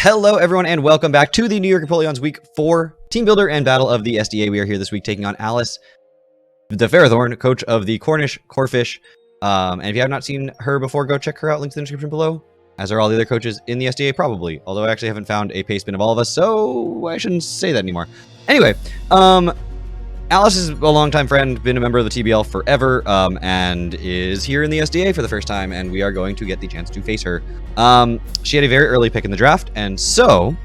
Hello, everyone, and welcome back to the New York Empoleon's Week 4 Team Builder and Battle of the SDA. We are here this week taking on Alice, the Ferrothorn, coach of the Cornish Corphish. And if you have not seen her before, go check her out. Links in the description below, as are all the other coaches in the SDA, probably. Although I actually haven't found a paste bin of all of us, so I shouldn't say that anymore. Anyway, Alice is a longtime friend, been a member of the TBL forever, and is here in the SDA for the first time, and we are going to get the chance to face her. She had a very early pick in the draft, and so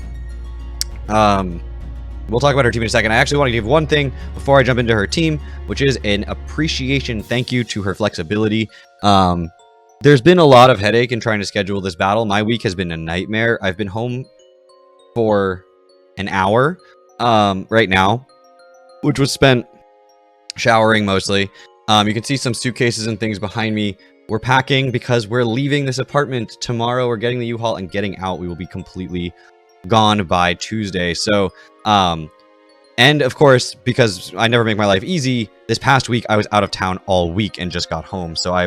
we'll talk about her team in a second. I actually want to give one thing before I jump into her team, which is an appreciation thank you to her flexibility. There's been a lot of headache in trying to schedule this battle. My week has been a nightmare. I've been home for an hour right now, which was spent showering mostly. You can see some suitcases and things behind me. We're packing because we're leaving this apartment tomorrow. We're getting the U-Haul and getting out. We will be completely gone by Tuesday. So, and of course, because I never make my life easy, this past week I was out of town all week and just got home. So I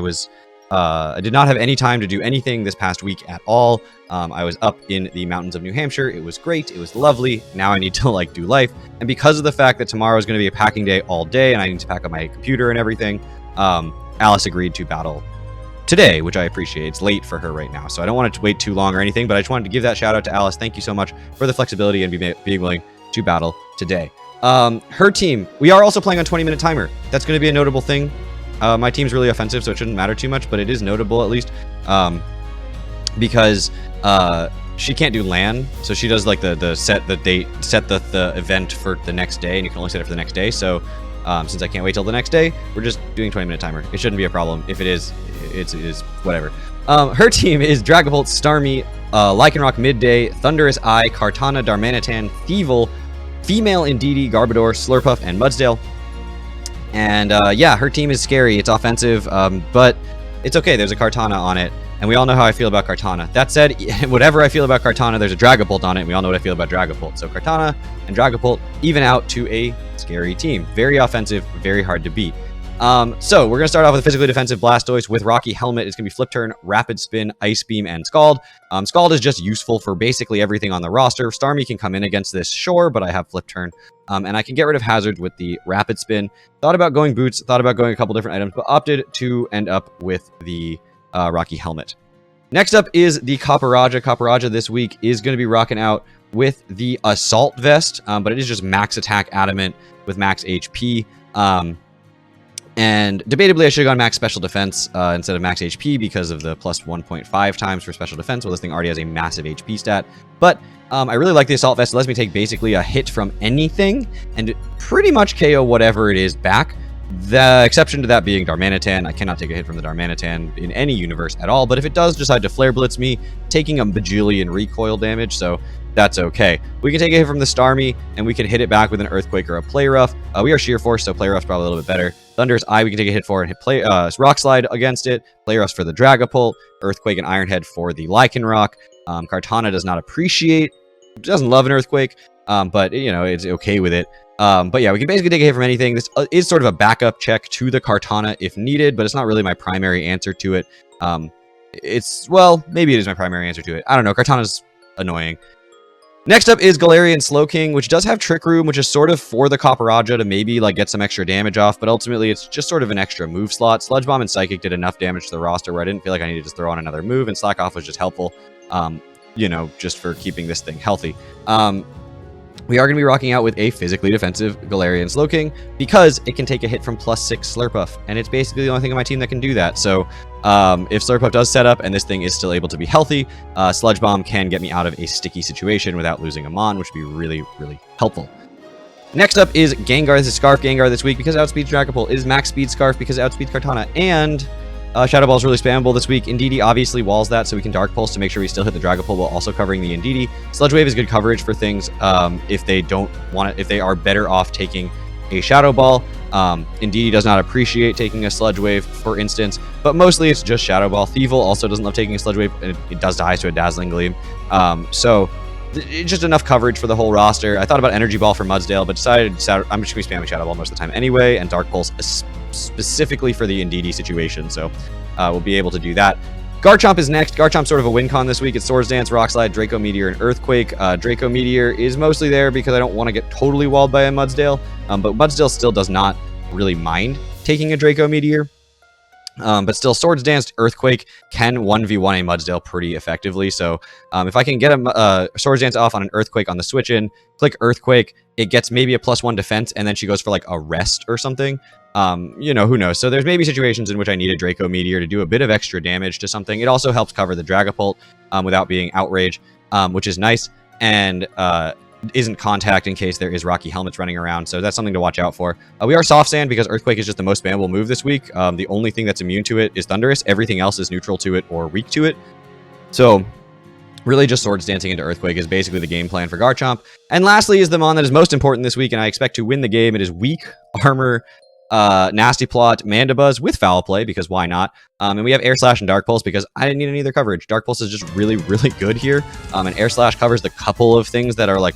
did not have any time to do anything this past week at all. I was up in the mountains of New Hampshire. It was great. It was lovely. Now I need to do life. And because of the fact that tomorrow is going to be a packing day all day and I need to pack up my computer and everything, Alice agreed to battle today, which I appreciate. It's late for her right now, so I don't want it to wait too long or anything, but I just wanted to give that shout out to Alice. Thank you so much for the flexibility and being willing to battle today. Her team, we are also playing on 20-minute timer. That's going to be a notable thing. My team's really offensive, so it shouldn't matter too much, but it is notable at least, because she can't do LAN, so she does like the set the event for the next day, and you can only set it for the next day. So since I can't wait till the next day, we're just doing 20-minute timer. It shouldn't be a problem. If it is, it is whatever. Her team is Dragapult, Starmie, Lycanroc, Midday, Thunderous Eye, Kartana, Darmanitan, Thievul, Female Indeedee, Garbodor, Slurpuff, and Mudsdale. And yeah, her team is scary. It's offensive, but it's okay. There's a Kartana on it, and we all know how I feel about Kartana. That said, whatever I feel about Kartana, there's a Dragapult on it, and we all know what I feel about Dragapult. So Kartana and Dragapult even out to a scary team. Very offensive, very hard to beat. So we're going to start off with a physically defensive Blastoise with Rocky Helmet. It's going to be Flip Turn, Rapid Spin, Ice Beam, and Scald. Scald is just useful for basically everything on the roster. Starmie can come in against this, sure, but I have Flip Turn. And I can get rid of Hazard with the Rapid Spin. Thought about going Boots, thought about going a couple different items, but opted to end up with the Rocky Helmet. Next up is the Copperajah. Copperajah this week is going to be rocking out with the Assault Vest, but it is just max attack adamant with max HP. And debatably, I should have gone max special defense instead of max HP because of the plus 1.5 times for special defense. Well, this thing already has a massive HP stat. But I really like the Assault Vest. It lets me take basically a hit from anything and pretty much KO whatever it is back. The exception to that being Darmanitan. I cannot take a hit from the Darmanitan in any universe at all. But if it does decide to Flare Blitz me, taking a bajillion recoil damage, so that's okay. We can take a hit from the Starmie, and we can hit it back with an Earthquake or a Play Rough. We are Sheer Force, so Play Rough's probably a little bit better. Thunder's Eye we can take a hit for and hit Rock Slide against it. Play Rough's for the Dragapult. Earthquake and Iron Head for the Lycanroc. Kartana does not appreciate, doesn't love an Earthquake, but you know, it's okay with it. But yeah, we can basically take a hit from anything. This is sort of a backup check to the Kartana if needed, but it's not really my primary answer to it. Well, maybe it is my primary answer to it. I don't know. Kartana's annoying. Next up is Galarian Slowking, which does have Trick Room, which is sort of for the Copperajah to maybe get some extra damage off, but ultimately it's just sort of an extra move slot. Sludge Bomb and Psychic did enough damage to the roster where I didn't feel like I needed to throw on another move, and Slack Off was just helpful, you know, just for keeping this thing healthy. We are going to be rocking out with a physically defensive Galarian Slowking because it can take a hit from +6 Slurpuff, and it's basically the only thing on my team that can do that. So if Slurpuff does set up and this thing is still able to be healthy, Sludge Bomb can get me out of a sticky situation without losing a Mon, which would be really, really helpful. Next up is Gengar. This is Scarf Gengar this week because it outspeeds Dragapult. It is Max Speed Scarf because it outspeeds Kartana, and Shadow Ball is really spammable this week. Indeedee obviously walls that, so we can Dark Pulse to make sure we still hit the Dragapult while also covering the Indeedee. Sludge Wave is good coverage for things if they don't want it, if they are better off taking a Shadow Ball. Indeedee does not appreciate taking a Sludge Wave, for instance, but mostly it's just Shadow Ball. Thievul also doesn't love taking a Sludge Wave, and it does die to a Dazzling Gleam. So it's just enough coverage for the whole roster. I thought about Energy Ball for Mudsdale, but decided I'm just going to be spamming Shadow Ball most of the time anyway, and Dark Pulse specifically for the Indeedee situation, so we'll be able to do that. Garchomp is next. Garchomp's sort of a win con this week. It's Swords Dance, Rock Slide, Draco Meteor, and Earthquake. Draco Meteor is mostly there because I don't want to get totally walled by a Mudsdale, but Mudsdale still does not really mind taking a Draco Meteor. But still, Swords Dance, Earthquake can 1v1 a Mudsdale pretty effectively. So if I can get a Swords Dance off on an Earthquake on the switch in, click Earthquake, it gets maybe a +1 defense, and then she goes for like a rest or something. You know, who knows? So there's maybe situations in which I need a Draco Meteor to do a bit of extra damage to something. It also helps cover the Dragapult without being Outrage, which is nice, and isn't contact in case there is Rocky Helmets running around. So that's something to watch out for. We are Soft Sand because Earthquake is just the most spammable move this week. The only thing that's immune to it is Thunderous. Everything else is neutral to it or weak to it. So really just Swords Dancing into Earthquake is basically the game plan for Garchomp. And lastly is the Mon that is most important this week, and I expect to win the game. It is Weak Armor, Nasty Plot, Mandibuzz with Foul Play, because why not? And we have Air Slash and Dark Pulse because I didn't need any other coverage. Dark Pulse is just really, really good here. And Air Slash covers the couple of things that are like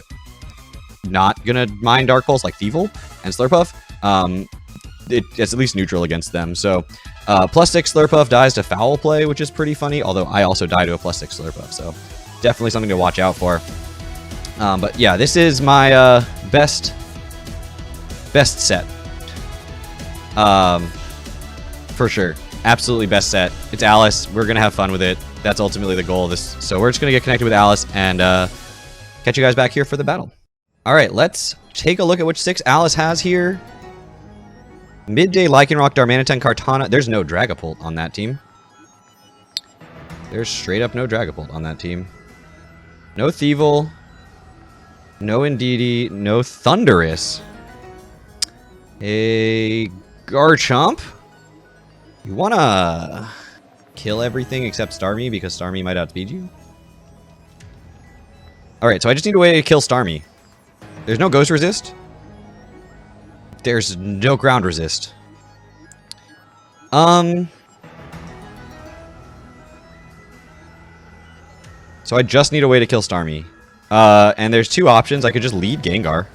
not gonna mind Dark Pulse, like Thievul and Slurpuff. It's at least neutral against them. So +6 Slurpuff dies to Foul Play, which is pretty funny, although I also die to a +6 Slurpuff, so definitely something to watch out for. But yeah, this is my best set. For sure. Absolutely best set. It's Alice. We're going to have fun with it. That's ultimately the goal of this. So we're just going to get connected with Alice and catch you guys back here for the battle. All right, let's take a look at which 6 Alice has here. Midday, Lycanroc, Darmanitan, Kartana. There's no Dragapult on that team. There's straight up no Dragapult on that team. No Thievul. No Indeedee. No Thunderous. A Garchomp. You wanna kill everything except Starmie because Starmie might outspeed you? Alright, so I just need a way to kill Starmie. There's no Ghost Resist. There's no Ground Resist. So I just need a way to kill Starmie. And there's 2 options. I could just lead Gengar.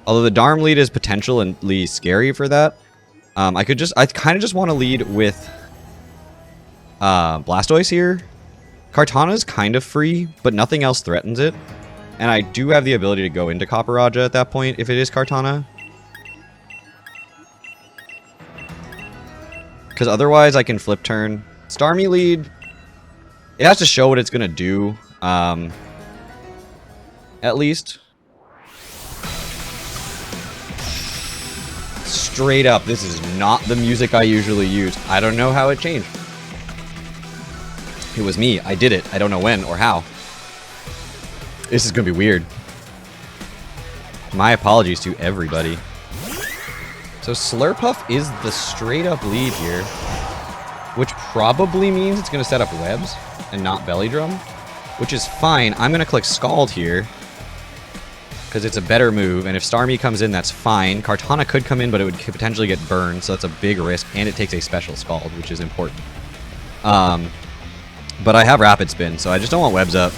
Although the Darm lead is potentially scary for that. I kind of just want to lead with Blastoise here. Kartana's kind of free, but nothing else threatens it. And I do have the ability to go into Copperajah at that point if it is Kartana. Because otherwise I can flip turn. Starmie lead, it has to show what it's going to do. At least. Straight up, this is not the music I usually use. I don't know how it changed. It was me. I did it. I don't know when or how. This is going to be weird. My apologies to everybody. So Slurpuff is the straight up lead here, which probably means it's going to set up webs and not Belly Drum, which is fine. I'm going to click Scald here because it's a better move, and if Starmie comes in, that's fine. Kartana could come in, but it would potentially get burned, so that's a big risk, and it takes a special Scald, which is important. But I have Rapid Spin, so I just don't want webs up.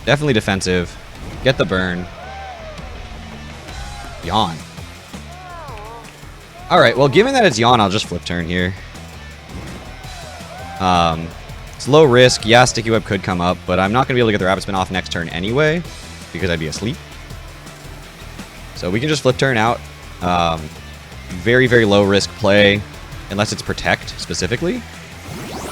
Definitely defensive. Get the burn. Yawn. Alright, well, given that it's Yawn, I'll just flip turn here. It's low risk. Yeah, Sticky Web could come up, but I'm not going to be able to get the Rapid Spin off next turn anyway, because I'd be asleep. So we can just flip turn out. Very, very low risk play, unless it's Protect specifically.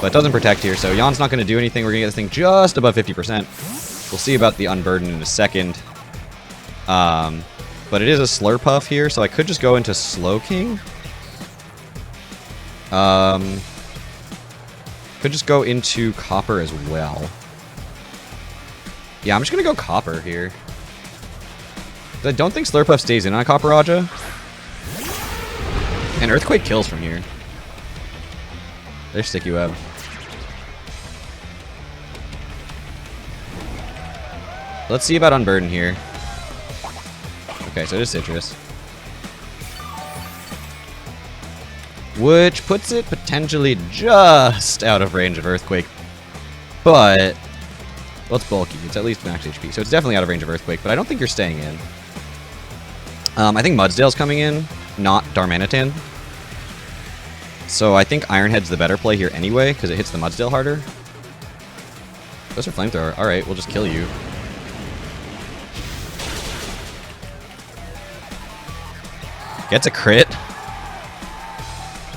But it doesn't Protect here, so Yawn's not going to do anything. We're going to get this thing just above 50%. We'll see about the Unburden in a second. But it is a Slurpuff here, so I could just go into Slowking. Could just go into Copper as well. Yeah, I'm just going to go Copper here. I don't think Slurpuff stays in on Copperajah. And Earthquake kills from here. There's Sticky Web. Let's see about Unburden here. Okay, so it is Citrus. Which puts it potentially just out of range of Earthquake. But, well, it's bulky. It's at least max HP. So it's definitely out of range of Earthquake, but I don't think you're staying in. I think Mudsdale's coming in, not Darmanitan. So I think Ironhead's the better play here anyway, because it hits the Mudsdale harder. Goes for Flamethrower. Alright, we'll just kill you. Gets a crit.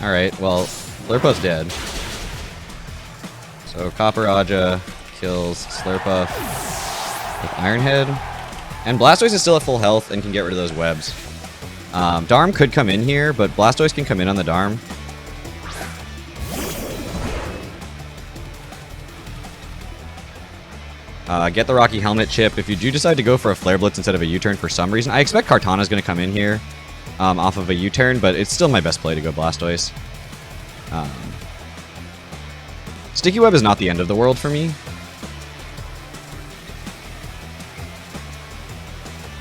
Alright, well, Slurpuff's dead. So Copper Aja kills Slurpuff with Ironhead. And Blastoise is still at full health and can get rid of those webs. Darm could come in here, but Blastoise can come in on the Darm. Get the Rocky Helmet chip. If you do decide to go for a Flare Blitz instead of a U-turn for some reason, I expect Kartana's going to come in here off of a U-turn, but it's still my best play to go Blastoise. Sticky Web is not the end of the world for me.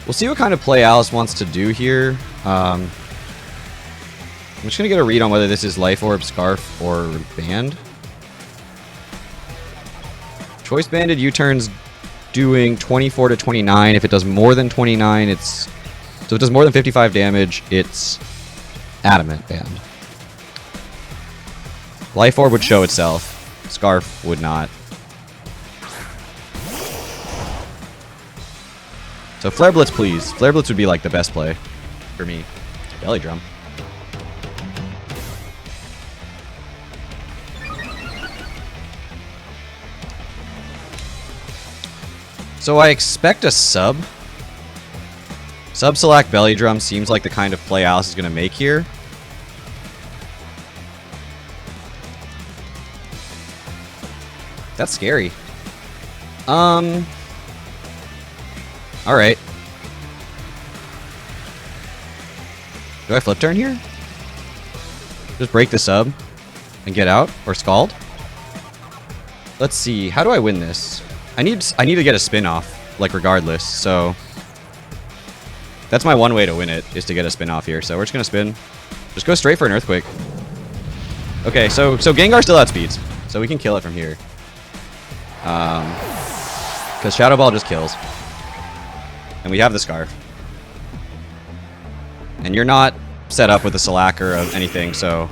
We'll see what kind of play Alice wants to do here. I'm just going to get a read on whether this is Life Orb, Scarf, or Band. Choice Banded U-turns doing 24 to 29. If it does more than 29, it's... So if it does more than 55 damage, it's Adamant Band. Life Orb would show itself. Scarf would not. So Flare Blitz, please. Flare Blitz would be like the best play for me. Belly Drum. So I expect a sub. Sub-select Belly Drum seems like the kind of play Alice is going to make here. That's scary. Alright. Do I flip turn here? Just break the sub and get out? Or Scald? Let's see. How do I win this? I need to get a spin off, like regardless, so that's my one way to win it, is to get a spin off here. So we're just gonna spin. Just go straight for an Earthquake. Okay, so Gengar still outspeeds, so we can kill it from here. Because Shadow Ball just kills. And we have the Scarf. And you're not set up with a Slack or anything, so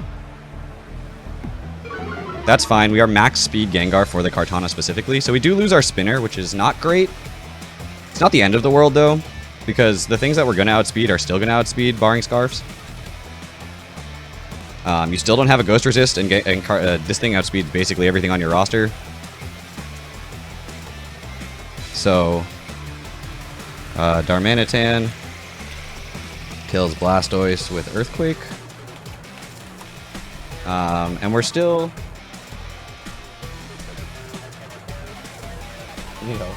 that's fine. We are max speed Gengar for the Kartana specifically, so we do lose our Spinner, which is not great. It's not the end of the world, though, because the things that we're going to outspeed are still going to outspeed, barring Scarfs. You still don't have a Ghost Resist, and this thing outspeeds basically everything on your roster. So, Darmanitan kills Blastoise with Earthquake. And we're still... You know.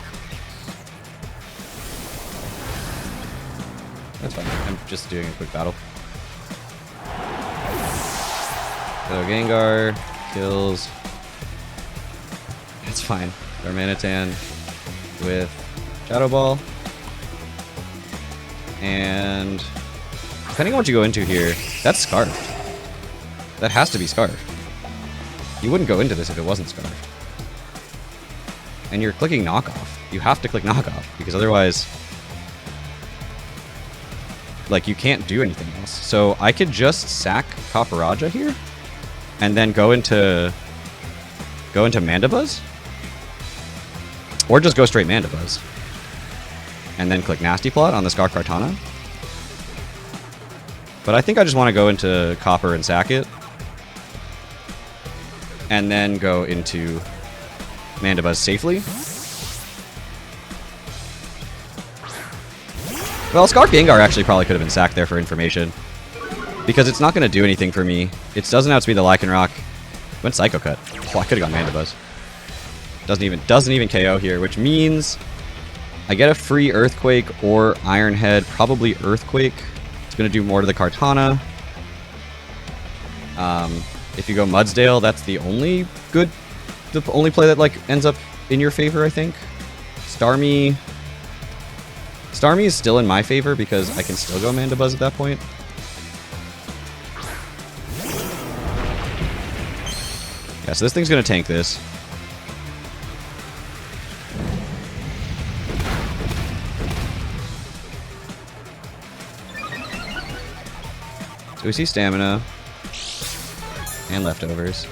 That's fine. I'm just doing a quick battle. So Gengar kills... It's fine. Darmanitan with Shadow Ball. And depending on what you go into here, that's Scarfed. That has to be Scarfed. You wouldn't go into this if it wasn't Scarfed. And you're clicking Knockoff. You have to click Knockoff, because otherwise, like, you can't do anything else. So I could just sack Copperajah here, and then go into Mandibuzz, or just go straight Mandibuzz, and then click Nasty Plot on the Scarf Kartana. But I think I just want to go into Copper and sack it, and then go into Mandibuzz safely. Well, Scarf Gengar actually probably could have been sacked there for information, because it's not going to do anything for me. It doesn't outspeed the Lycanroc. Went Psycho Cut. Oh, I could have gone Mandibuzz. Doesn't even KO here, which means I get a free Earthquake or Ironhead. Probably Earthquake. It's going to do more to the Kartana. If you go Mudsdale, that's the only play that like ends up in your favor, I think. Starmie is still in my favor because I can still go Mandibuzz at that point. Yeah, so this thing's gonna tank this. So we see Stamina. And leftovers.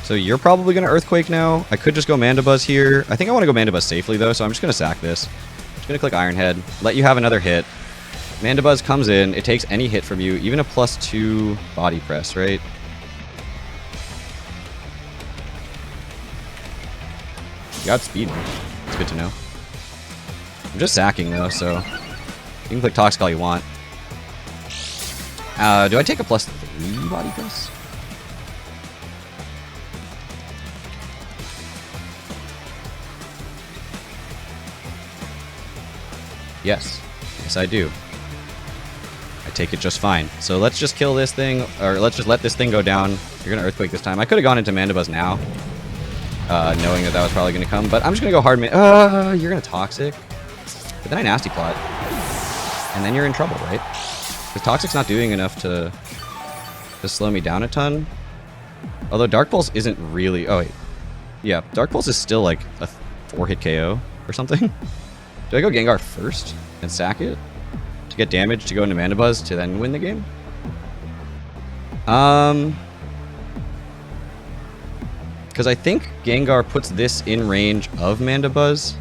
So you're probably going to Earthquake now. I could just go Mandibuzz here. I think I want to go Mandibuzz safely, though, so I'm just going to sack this. I'm just going to click Iron Head, let you have another hit. Mandibuzz comes in. It takes any hit from you, even a +2 body press, right? You got speed. It's good to know. I'm just sacking, though, so you can click Toxic all you want. Do I take a +3 body press? Yes. Yes, I do. I take it just fine. So let's just kill this thing, or let's just let this thing go down. You're going to Earthquake this time. I could have gone into Mandibuzz now, knowing that that was probably going to come, but I'm just going to go hard. You're going to Toxic. But then I Nasty Plot. And then you're in trouble, right? Because Toxic's not doing enough to slow me down a ton. Although Dark Pulse isn't really... Oh, wait. Yeah, Dark Pulse is still like a 4-hit KO or something. Do I go Gengar first and sack it to get damage to go into Mandibuzz to then win the game? Because I think Gengar puts this in range of Mandibuzz.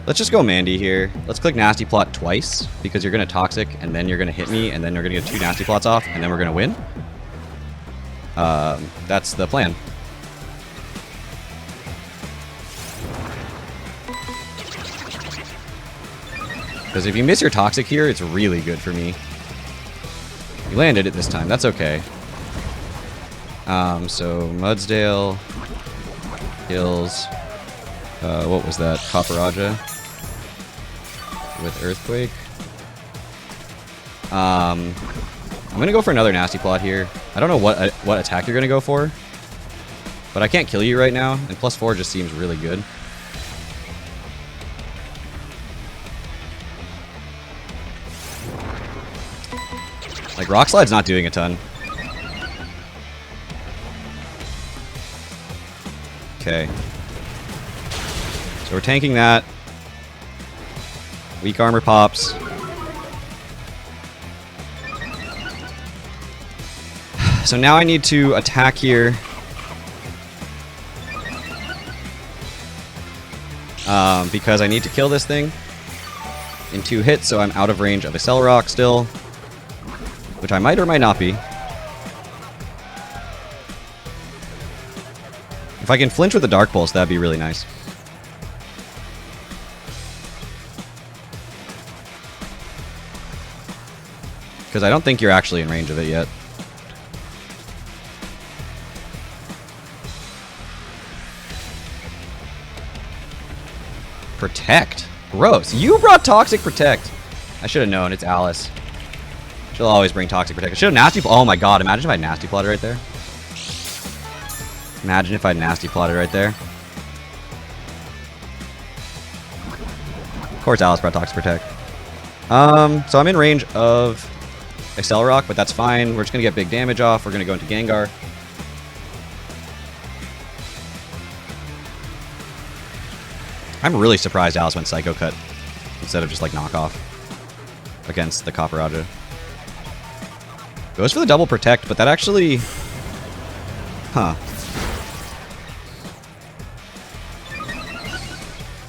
Let's just go Mandy here. Let's click Nasty Plot twice because you're going to Toxic and then you're going to hit me and then you're going to get 2 Nasty Plots off and then we're going to win. That's the plan. Because if you miss your Toxic here, it's really good for me. You landed it this time. That's okay. So Mudsdale kills... what was that? Copperaja with Earthquake. I'm gonna go for another Nasty Plot here. I don't know what attack you're gonna go for, but I can't kill you right now, and +4 just seems really good. Like, Rock Slide's not doing a ton. Okay. So we're tanking that. Weak armor pops. So now I need to attack here. Because I need to kill this thing in 2 hits, so I'm out of range of Accelerock still. Which I might or might not be. If I can flinch with the Dark Pulse, that'd be really nice. Because I don't think you're actually in range of it yet. Protect? Gross. You brought Toxic Protect. I should have known. It's Alice. She'll always bring Toxic Protect. Should have Nasty... Oh my god, imagine if I had Nasty Plotted right there. Imagine if I had Nasty Plotted right there. Of course Alice brought Toxic Protect. So I'm in range of Accelerock, but that's fine. We're just going to get big damage off. We're going to go into Gengar. I'm really surprised Alice went Psycho Cut instead of just like knockoff against the Copperaja. Goes for the double protect, but that actually... Huh.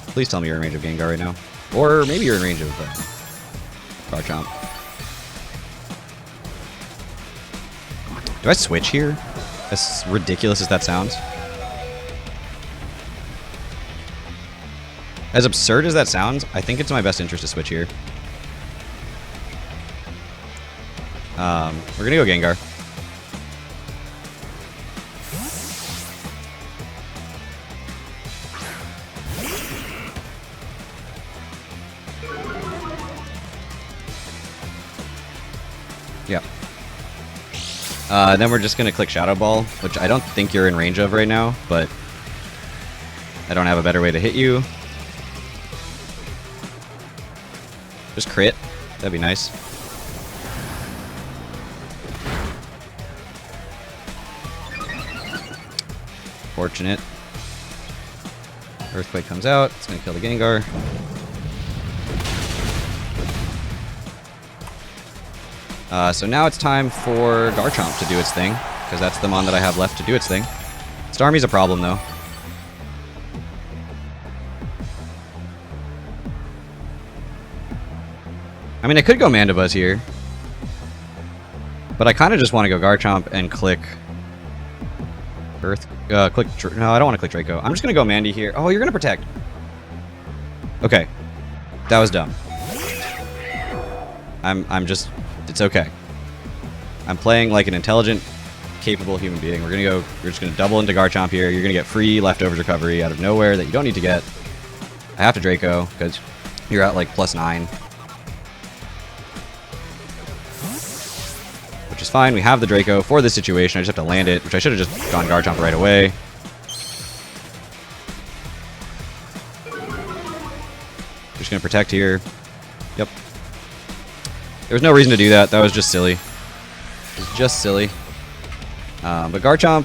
Please tell me you're in range of Gengar right now. Or maybe you're in range of Garchomp. Do I switch here? As ridiculous as that sounds. As absurd as that sounds, I think it's in my best interest to switch here. We're gonna go Gengar. Yeah. Then we're just gonna click Shadow Ball, which I don't think you're in range of right now, but I don't have a better way to hit you. Just crit. That'd be nice. Fortunate. Earthquake comes out. It's going to kill the Gengar. So now it's time for Garchomp to do its thing, because that's the mon that I have left to do its thing. Starmie's a problem, though. I mean, I could go Mandibuzz here, but I kind of just want to go Garchomp and click Earth. No, I don't want to click Draco. I'm just going to go Mandy here. Oh, you're going to protect. Okay. That was dumb. I'm just... It's okay. I'm playing like an intelligent, capable human being. We're just going to double into Garchomp here. You're going to get free leftovers recovery out of nowhere that you don't need to get. I have to Draco, because you're at like +9. Which is fine. We have the Draco for this situation. I just have to land it, which I should have just gone Garchomp right away. Just going to protect here. Yep. There was no reason to do that. That was just silly. It was just silly. But Garchomp...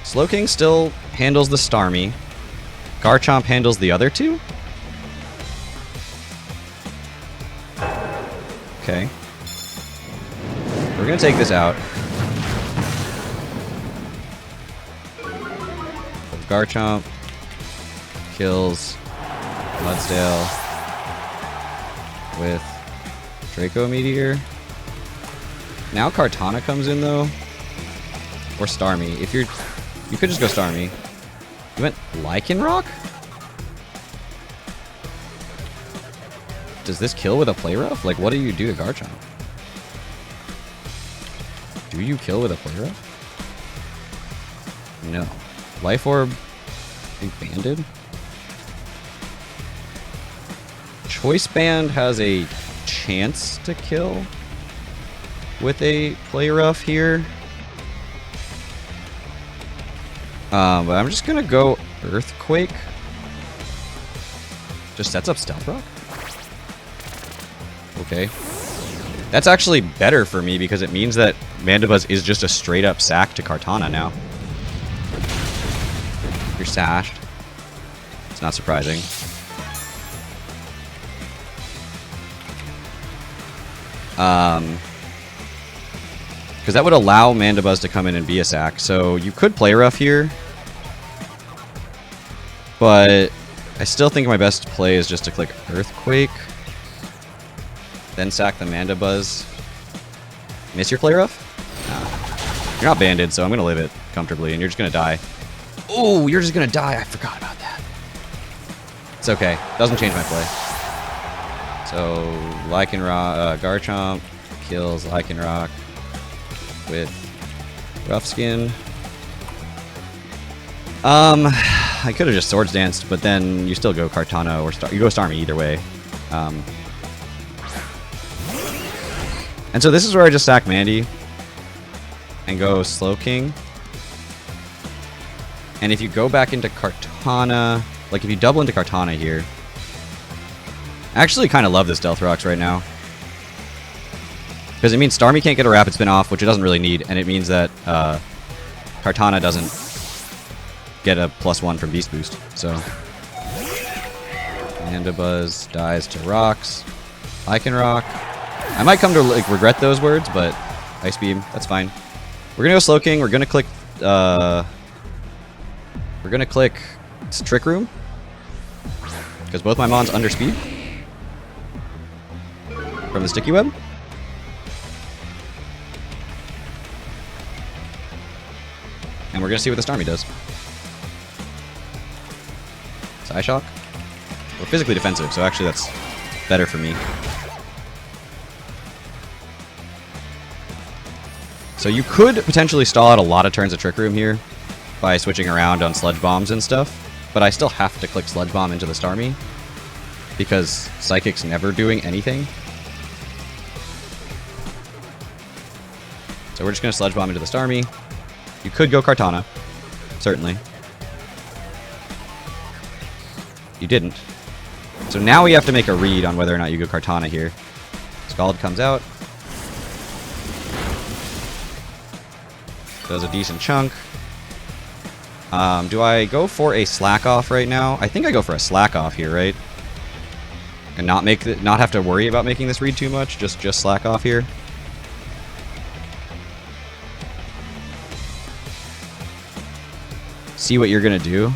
Slowking still handles the Starmie. Garchomp handles the other two? Okay. We're going to take this out. Garchomp kills Mudsdale with Draco Meteor. Now Kartana comes in though, or Starmie. If you could just go Starmie. You went Lycanroc? Does this kill with a Play Rough? Like, what do you do to Garchomp? Do you kill with a Play Rough? No. Life Orb being banded? Choice Band has a chance to kill with a Play Rough here. But I'm just gonna go Earthquake. Just sets up Stealth Rock? Okay. That's actually better for me because it means that Mandibuzz is just a straight up sack to Kartana now. You're sashed. It's not surprising. Because that would allow Mandibuzz to come in and be a sack. So you could Play Rough here. But I still think my best play is just to click Earthquake. Then sack the Mandibuzz. Miss your Play Rough? Nah. You're not banded, so I'm going to live it comfortably, and you're just going to die. Oh, you're just going to die. I forgot about that. It's okay. Doesn't change my play. So, Lycanroc, Garchomp kills Lycanroc with Rough Skin. I could have just Swords Danced, but then you still go Kartana or you go Starmie either way. And so this is where I just sack Mandy and go Slowking. And if you go back into Kartana, like if you double into Kartana here, I actually kind of love the Stealth Rocks right now. Because it means Starmie can't get a Rapid Spin off, which it doesn't really need, and it means that Kartana doesn't get a +1 from Beast Boost. So Mandibuzz dies to Rocks. Lycanroc. I might come to like regret those words, but Ice Beam, that's fine. We're gonna go Slowking. We're gonna click. We're gonna click Trick Room because both my mons under speed from the Sticky Web. And we're gonna see what the Starmie does. Psyshock. We're physically defensive, so actually that's better for me. So you could potentially stall out a lot of turns of Trick Room here by switching around on Sludge Bombs and stuff, but I still have to click Sludge Bomb into the Starmie because Psychic's never doing anything. So we're just going to Sludge Bomb into the Starmie. You could go Kartana, certainly. You didn't. So now we have to make a read on whether or not you go Kartana here. Scald comes out. Does a decent chunk. Do I go for a Slack Off right now? I think I go for a Slack Off here, right? And not have to worry about making this read too much. Just slack off here. See what you're gonna do.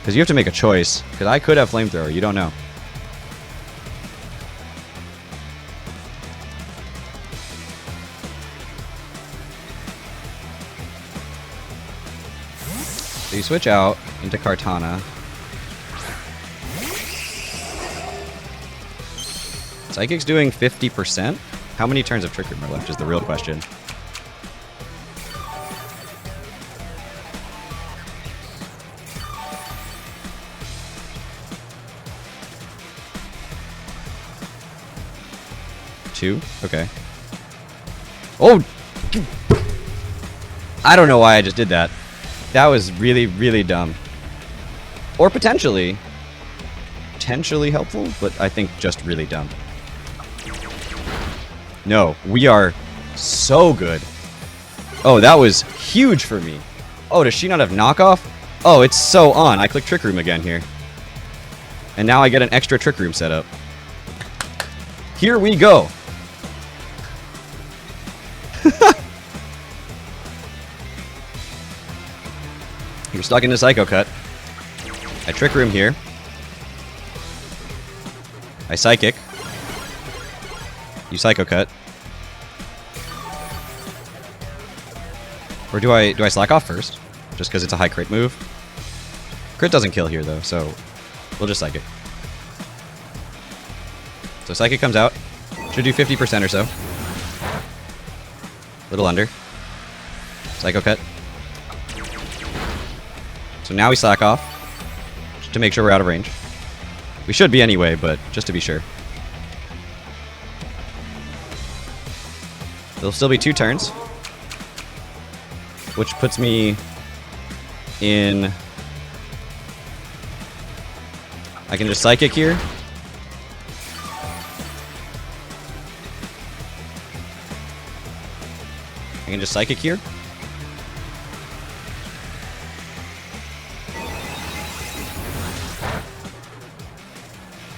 Because you have to make a choice. Because I could have flamethrower. You don't know. So you switch out into Kartana. Psychic's doing 50%. How many turns of Trick Room are left is the real question. Two? Okay. Oh! I don't know why I just did that. That was really, really dumb. Or potentially helpful, but I think just really dumb. No, we are so good. Oh, that was huge for me. Oh, does she not have knockoff? Oh, it's so on. I click Trick Room again here. And now I get an extra Trick Room setup. Here we go. You're stuck in the Psycho Cut. I Trick Room here. I Psychic. You Psycho Cut. Or do I slack off first? Just because it's a high crit move? Crit doesn't kill here though, so we'll just Psychic. So Psychic comes out. Should do 50% or so. Little under. Psycho Cut. So now we slack off. Just to make sure we're out of range. We should be anyway, but just to be sure. There'll still be 2 turns. Which puts me in... I can just Psychic here. I can just Psychic here.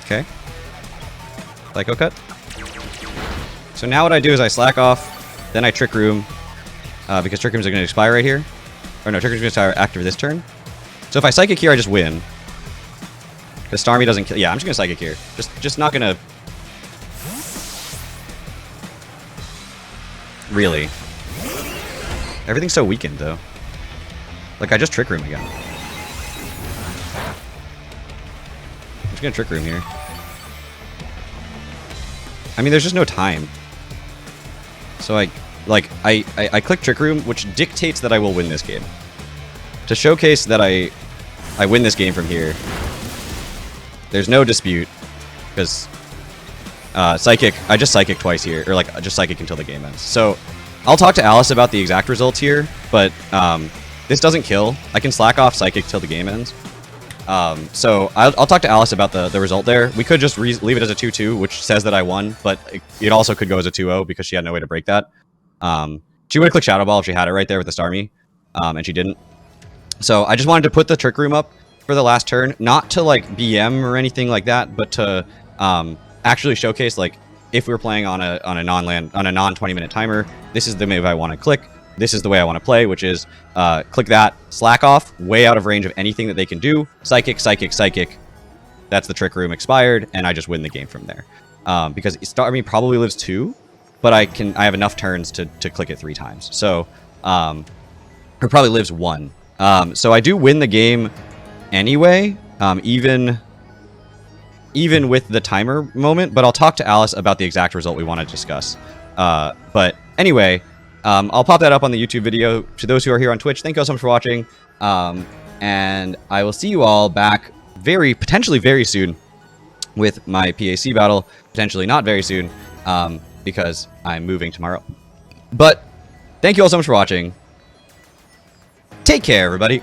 Okay. Psycho Cut. So now what I do is I slack off, then I Trick Room, because Trick Rooms are going to expire right here. Or no, Trick Rooms are going to expire after this turn. So if I Psychic here, I just win. Because Starmie doesn't kill. Yeah, I'm just going to Psychic here. Just not going to... Really. Everything's so weakened, though. Like, I just Trick Room again. I'm just going to Trick Room here. I mean, there's just no time. So I click Trick Room, which dictates that I will win this game. To showcase that I win this game from here, there's no dispute, because Psychic, I just Psychic twice here, or like just Psychic until the game ends. So I'll talk to Alice about the exact results here, but this doesn't kill. I can slack off Psychic till the game ends. So I'll talk to Alice about the result there. We could just leave it as a 2-2, which says that I won, but it also could go as a 2-0 because she had no way to break that. She would have clicked Shadow Ball if she had it right there with the Starmie, and she didn't. So I just wanted to put the Trick Room up for the last turn, not to like BM or anything like that, but to actually showcase, like, if we were playing on a non 20-minute timer, this is the move I want to click. This is the way I want to play, which is click that, slack off, way out of range of anything that they can do. Psychic, Psychic, Psychic. That's the Trick Room expired, and I just win the game from there. Because Starmie probably lives 2, but I have enough turns to click it 3 times. So, or probably lives 1. So I do win the game anyway, even with the timer moment. But I'll talk to Alice about the exact result we want to discuss. But anyway. I'll pop that up on the YouTube video. To those who are here on Twitch, thank you all so much for watching. And I will see you all back potentially very soon with my PAC battle. Potentially not very soon, because I'm moving tomorrow. But thank you all so much for watching. Take care, everybody.